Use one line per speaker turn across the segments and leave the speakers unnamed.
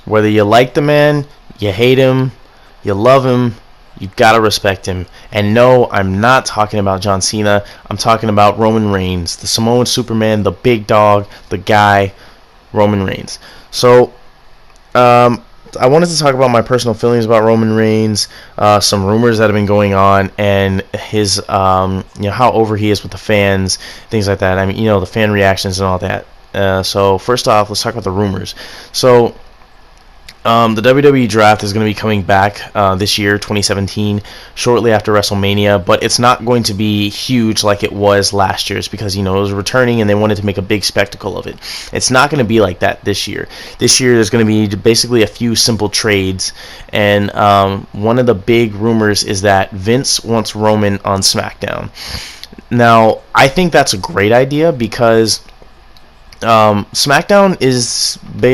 Whether you like the man, you hate him, you love him, you've got to respect him. And no, I'm not talking about John Cena. I'm talking about Roman Reigns, the Samoan Superman, the big dog, the guy, Roman Reigns. So, I wanted to talk about my personal feelings about Roman Reigns, some rumors that have been going on, and his, how over he is with the fans, things like that. I mean, the fan reactions and all that. So first off, let's talk about the rumors. So the WWE draft is going to be coming back this year, 2017, shortly after WrestleMania, but it's not going to be huge like it was last year's because, it was returning and they wanted to make a big spectacle of it. It's not going to be like that this year. This year there's going to be basically a few simple trades, and one of the big rumors is that Vince wants Roman on SmackDown. Now, I think that's a great idea because SmackDown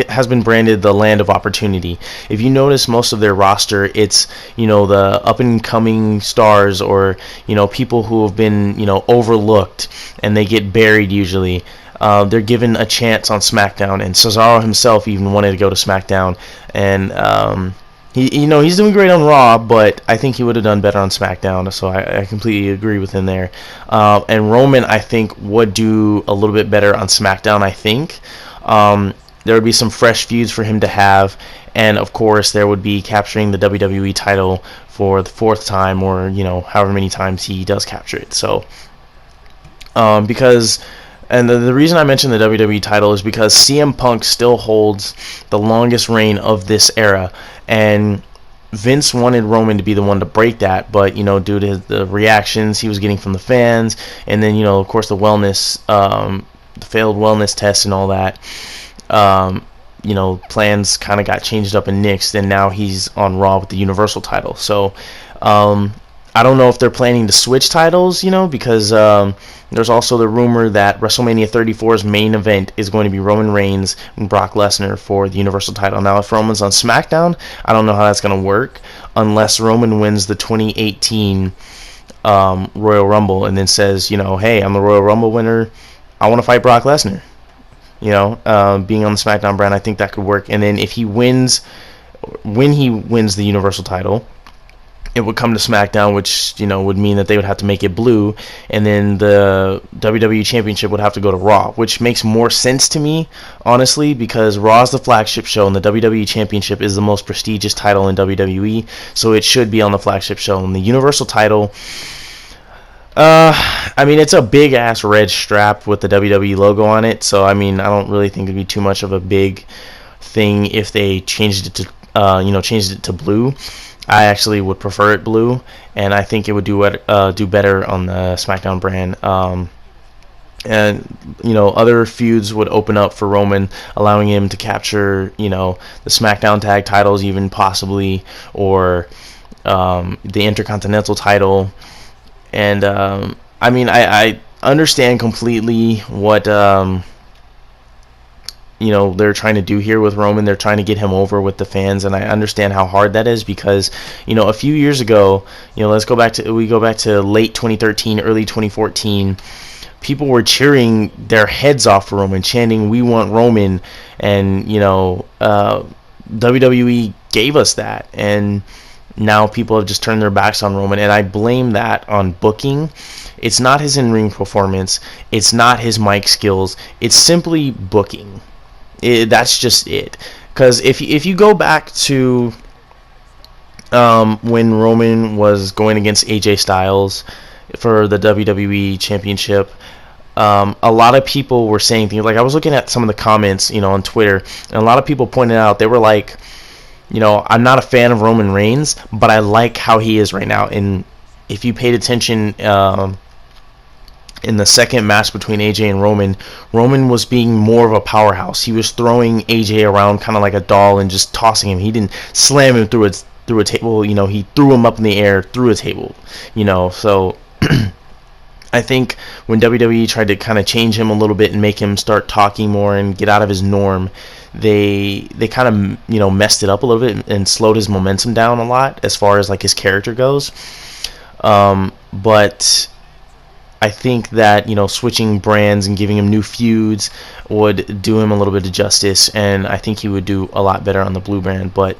has been branded the land of opportunity. If you notice, most of their roster, it's the up and coming stars or people who have been overlooked and they get buried usually. They're given a chance on SmackDown, and Cesaro himself even wanted to go to SmackDown, and he's doing great on Raw, but I think he would have done better on SmackDown, so I completely agree with him there. And Roman, I think, would do a little bit better on SmackDown, I think. There would be some fresh feuds for him to have, and of course, there would be capturing the WWE title for the 4th time, or, however many times he does capture it. So, because... And the reason I mentioned the WWE title is because CM Punk still holds the longest reign of this era. And Vince wanted Roman to be the one to break that. But, due to the reactions he was getting from the fans. And then, of course, the wellness, the failed wellness test and all that. Plans kind of got changed up and nixed. And now he's on Raw with the Universal title. So, I don't know if they're planning to switch titles, because there's also the rumor that WrestleMania 34's main event is going to be Roman Reigns and Brock Lesnar for the Universal title. Now, if Roman's on SmackDown, I don't know how that's going to work unless Roman wins the 2018 Royal Rumble and then says, hey, I'm the Royal Rumble winner. I want to fight Brock Lesnar. Being on the SmackDown brand, I think that could work. And then if he wins, when he wins the Universal title, it would come to SmackDown, which would mean that they would have to make it blue, and then the WWE Championship would have to go to Raw, which makes more sense to me, honestly, because Raw is the flagship show, and the WWE Championship is the most prestigious title in WWE, so it should be on the flagship show. And the Universal title, it's a big ass red strap with the WWE logo on it, so I don't really think it'd be too much of a big thing if they changed it to blue. I actually would prefer it blue, and I think it would do better on the SmackDown brand. And other feuds would open up for Roman, allowing him to capture the SmackDown tag titles, even possibly, or the Intercontinental title. And I understand completely what they're trying to do here with Roman. They're trying to get him over with the fans, and I understand how hard that is because, a few years ago, we go back to late 2013, early 2014, people were cheering their heads off for Roman, chanting, "We want Roman," and, WWE gave us that, and now people have just turned their backs on Roman, and I blame that on booking. It's not his in-ring performance. It's not his mic skills. It's simply booking. That's just it. Because if you go back to when Roman was going against AJ Styles for the WWE Championship, a lot of people were saying things like, I was looking at some of the comments, on Twitter, and a lot of people pointed out, they were like, I'm not a fan of Roman Reigns, but I like how he is right now. And if you paid attention, in the second match between AJ and Roman was being more of a powerhouse. He was throwing AJ around kind of like a doll and just tossing him. He didn't slam him through a table. He threw him up in the air through a table. So I think when WWE tried to kind of change him a little bit and make him start talking more and get out of his norm, they kind of messed it up a little bit and slowed his momentum down a lot as far as like his character goes. But I think that, switching brands and giving him new feuds would do him a little bit of justice, and I think he would do a lot better on the blue brand. But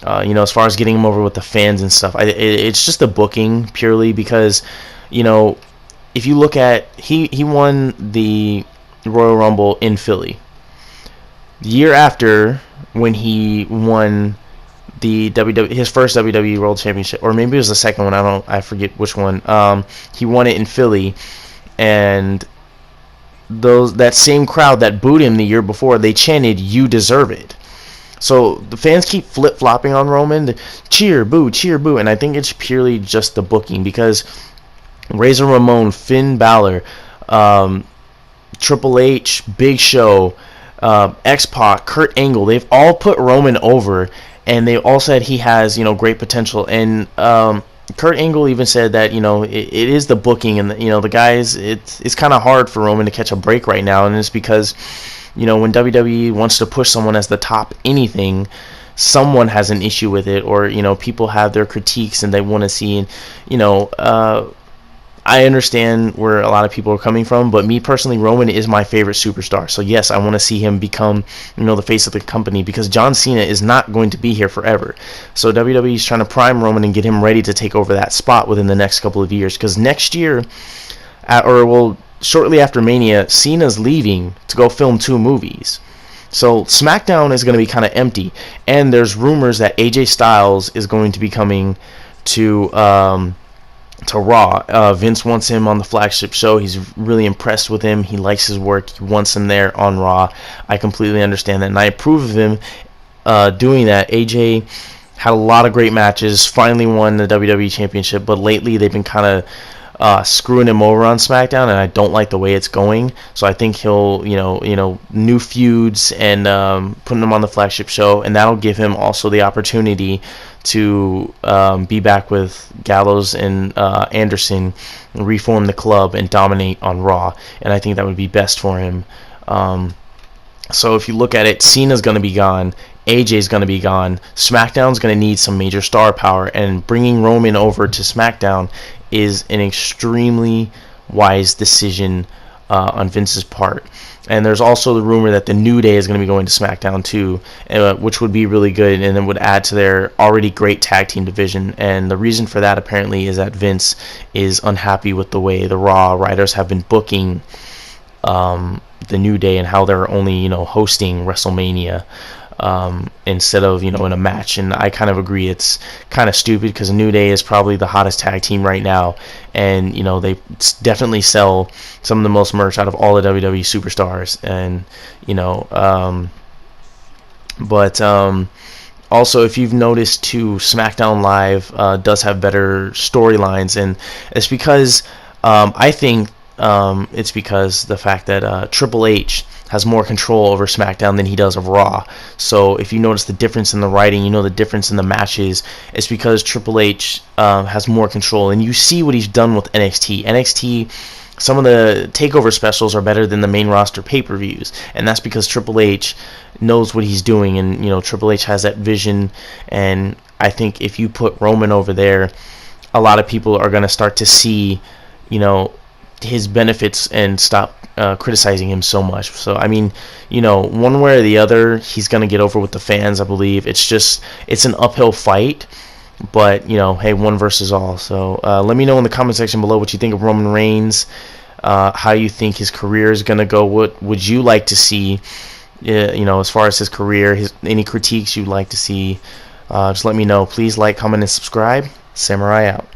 as far as getting him over with the fans and stuff, it's just the booking purely because, if you look at he won the Royal Rumble in Philly. The year after, when he won the his first WWE World Championship, or maybe it was the second one, I forget which one. He won it in Philly, and that same crowd that booed him the year before, they chanted "You deserve it." So the fans keep flip-flopping on Roman, cheer, boo, and I think it's purely just the booking, because Razor Ramon, Finn Balor, Triple H, Big Show, X-Pac, Kurt Angle, they've all put Roman over, and they all said he has, great potential. And Kurt Angle even said that, it is the booking, and the guys, it's kind of hard for Roman to catch a break right now, and it's because, when WWE wants to push someone as the top anything, someone has an issue with it, or people have their critiques and they want to see, and I understand where a lot of people are coming from, but me personally, Roman is my favorite superstar. So yes, I want to see him become, the face of the company, because John Cena is not going to be here forever. So WWE is trying to prime Roman and get him ready to take over that spot within the next couple of years, because next year, shortly after Mania, Cena's leaving to go film 2 movies. So Smackdown is going to be kind of empty, and there's rumors that AJ Styles is going to be coming to Raw. Vince wants him on the flagship show. He's really impressed with him. He likes his work. He wants him there on Raw. I completely understand that, and I approve of him doing that. AJ had a lot of great matches, finally won the WWE Championship, but lately they've been kind of screwing him over on SmackDown, and I don't like the way it's going. So I think he'll, new feuds and putting him on the flagship show, and that'll give him also the opportunity to be back with Gallows and Anderson, reform the club, and dominate on Raw. And I think that would be best for him. So if you look at it, Cena's going to be gone. AJ's going to be gone. SmackDown's going to need some major star power, and bringing Roman over to SmackDown is an extremely wise decision on Vince's part. And there's also the rumor that the New Day is going to be going to SmackDown too, which would be really good, and then would add to their already great tag team division. And the reason for that apparently is that Vince is unhappy with the way the Raw writers have been booking the New Day, and how they're only hosting WrestleMania instead of in a match. And I kind of agree, it's kind of stupid, because New Day is probably the hottest tag team right now, and they definitely sell some of the most merch out of all the WWE superstars. And also, if you've noticed too, SmackDown Live does have better storylines, and it's because I think it's because the fact that Triple H has more control over SmackDown than he does of Raw. So if you notice the difference in the writing, the difference in the matches, it's because Triple H has more control. And you see what he's done with NXT. NXT, some of the takeover specials are better than the main roster pay-per-views, and that's because Triple H knows what he's doing, and Triple H has that vision. And I think if you put Roman over there, a lot of people are going to start to see his benefits and stop criticizing him so much. So I mean, one way or the other, he's gonna get over with the fans, I believe. It's an uphill fight, but hey, one versus all. So let me know in the comment section below what you think of Roman Reigns, how you think his career is gonna go. What would you like to see, as far as his career, any critiques you'd like to see? Just let me know. Please like, comment, and subscribe. Samurai out.